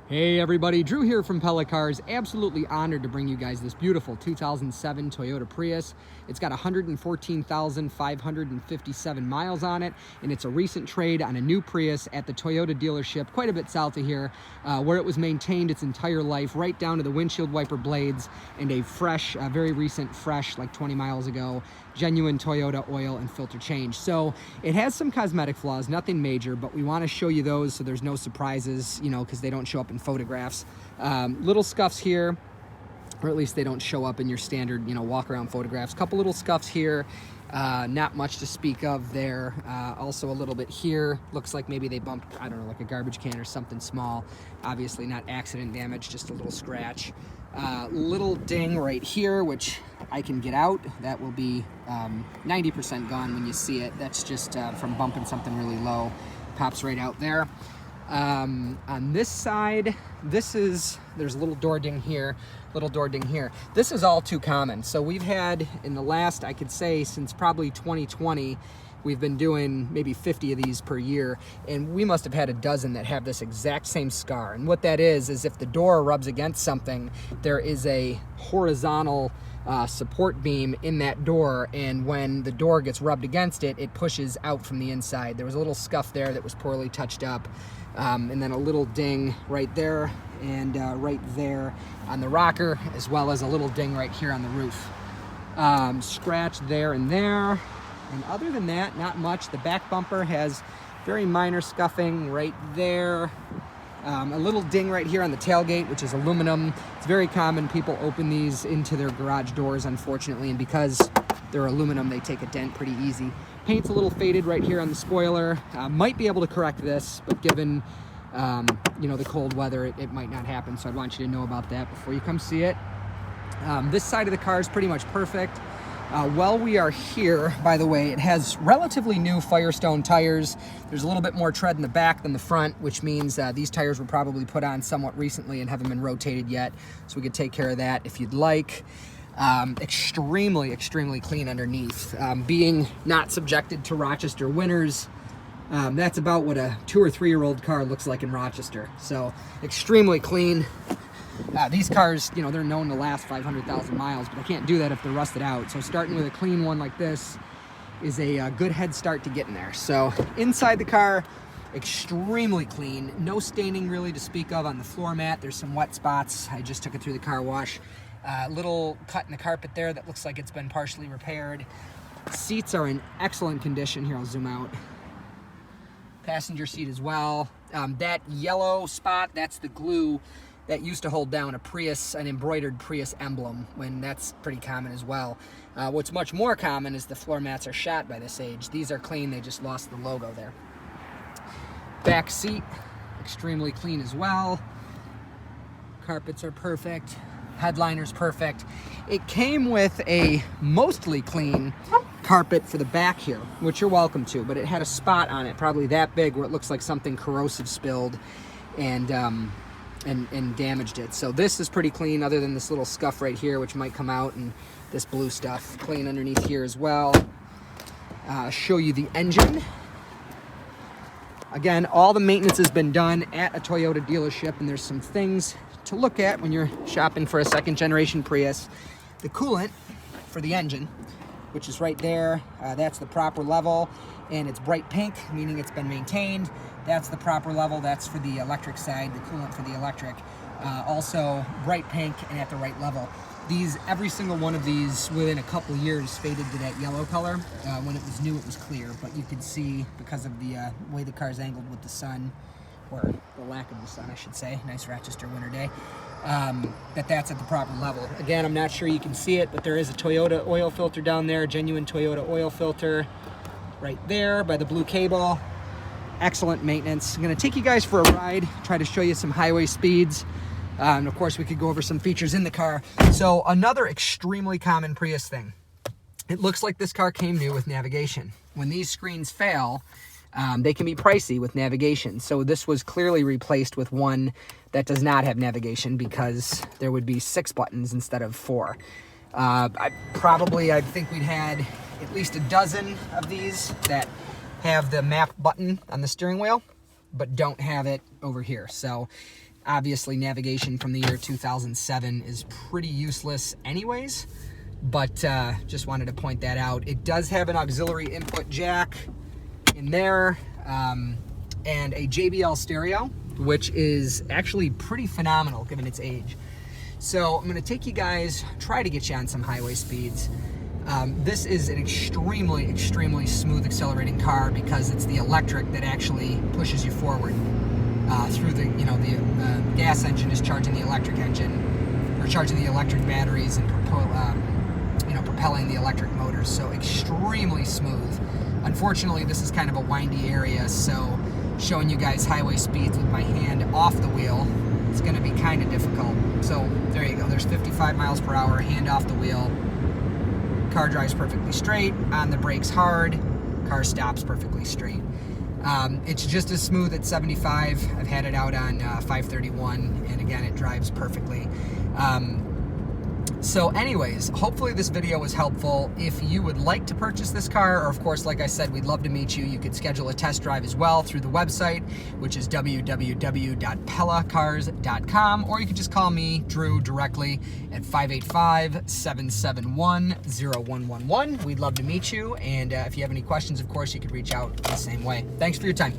Hey everybody, Drew here from Pella Cars. Absolutely honored to bring you guys this beautiful 2007 Toyota Prius. It's got 114,557 miles on it, and it's a recent trade on a new Prius at the Toyota dealership quite a bit south of here, where it was maintained its entire life, right down to the windshield wiper blades, and a fresh, very recent, fresh, like 20 miles ago, genuine Toyota oil and filter change. So it has some cosmetic flaws, nothing major, but we want to show you those so there's no surprises, you know, because they don't show up in photographs. Little scuffs here, or at least they don't show up in your standard, you know, walk around photographs. Couple little scuffs here, not much to speak of there. Also a little bit here, looks like maybe they bumped, I don't know, like a garbage can or something small. Obviously not accident damage, just a little scratch. Little ding right here, which I can get out. That will be 90% gone when you see it. That's just from bumping something really low. Pops right out there. On this side, there's a little door ding here, little door ding here. This is all too common. So we've had, in the last, I could say, since probably 2020, we've been doing maybe 50 of these per year, and we must have had a dozen that have this exact same scar. And what that is if the door rubs against something, there is a horizontal support beam in that door, and when the door gets rubbed against it, it pushes out from the inside. There was a little scuff there that was poorly touched up, and then a little ding right there and right there on the rocker, as well as a little ding right here on the roof. Scratch there and there. And other than that, not much. The back bumper has very minor scuffing right there. A little ding right here on the tailgate, which is aluminum. It's very common. People open these into their garage doors, unfortunately, and because they're aluminum, they take a dent pretty easy. Paint's a little faded right here on the spoiler. Might be able to correct this, but given you know, the cold weather, it might not happen, so I'd want you to know about that before you come see it. This side of the car is pretty much perfect. While we are here, by the way, it has relatively new Firestone tires. There's a little bit more tread in the back than the front, which means these tires were probably put on somewhat recently and haven't been rotated yet, so we could take care of that if you'd like. Extremely, extremely clean underneath. Being not subjected to Rochester winters, that's about what a 2 or 3 year old car looks like in Rochester. So extremely clean. These cars, you know, they're known to last 500,000 miles, but I can't do that if they're rusted out. So starting with a clean one like this is a good head start to getting there. So inside the car, extremely clean. No staining really to speak of on the floor mat. There's some wet spots. I just took it through the car wash. Little cut in the carpet there that looks like it's been partially repaired. Seats are in excellent condition. Here, I'll zoom out. Passenger seat as well. That yellow spot, that's the glue that used to hold down a Prius, an embroidered Prius emblem, when that's pretty common as well. What's much more common is the floor mats are shot by this age. These are clean, they just lost the logo there. Back seat, extremely clean as well. Carpets are perfect, headliner's perfect. It came with a mostly clean carpet for the back here, which you're welcome to, but it had a spot on it, probably that big, where it looks like something corrosive spilled and damaged it. So this is pretty clean, other than this little scuff right here, which might come out, and this blue stuff. Clean underneath here as well. Show you the engine. Again, all the maintenance has been done at a Toyota dealership, and there's some things to look at when you're shopping for a second generation Prius. The coolant for the engine, which is right there, that's the proper level, and it's bright pink, meaning it's been maintained. That's the proper level. That's for the electric side, the coolant for the electric. Also bright pink and at the right level. Every single one of these within a couple years faded to that yellow color. When it was new, it was clear, but you could see, because of the way the car's angled with the sun, or the lack of the sun, I should say, nice Rochester winter day, that's at the proper level. Again, I'm not sure you can see it, but there is a Toyota oil filter down there, genuine Toyota oil filter right there by the blue cable. Excellent maintenance. I'm going to take you guys for a ride, try to show you some highway speeds, and of course we could go over some features in the car. So another extremely common Prius thing, it looks like this car came new with navigation. When these screens fail, they can be pricey with navigation. So this was clearly replaced with one that does not have navigation, because there would be 6 buttons instead of 4. I think we'd had at least a dozen of these that have the map button on the steering wheel, but don't have it over here. So Obviously, navigation from the year 2007 is pretty useless anyways, but just wanted to point that out. It does have an auxiliary input jack in there, and a JBL stereo, which is actually pretty phenomenal given its age. So I'm going to take you guys, try to get you on some highway speeds. This is an extremely, extremely smooth accelerating car because it's the electric that actually pushes you forward. Through the, the gas engine is charging the electric engine, or charging the electric batteries and propelling the electric motors. So extremely smooth. Unfortunately, this is kind of a windy area, so showing you guys highway speeds with my hand off the wheel, it's going to be kind of difficult. So there you go. There's 55 miles per hour, hand off the wheel. Car drives perfectly straight. On the brakes hard. Car stops perfectly straight. It's just as smooth at 75. I've had it out on 531, and again, it drives perfectly. So anyways, hopefully this video was helpful. If you would like to purchase this car, or of course, like I said, we'd love to meet you. You could schedule a test drive as well through the website, which is www.pellacars.com, or you could just call me, Drew, directly at 585-771-0111. We'd love to meet you, and if you have any questions, of course, you could reach out the same way. Thanks for your time.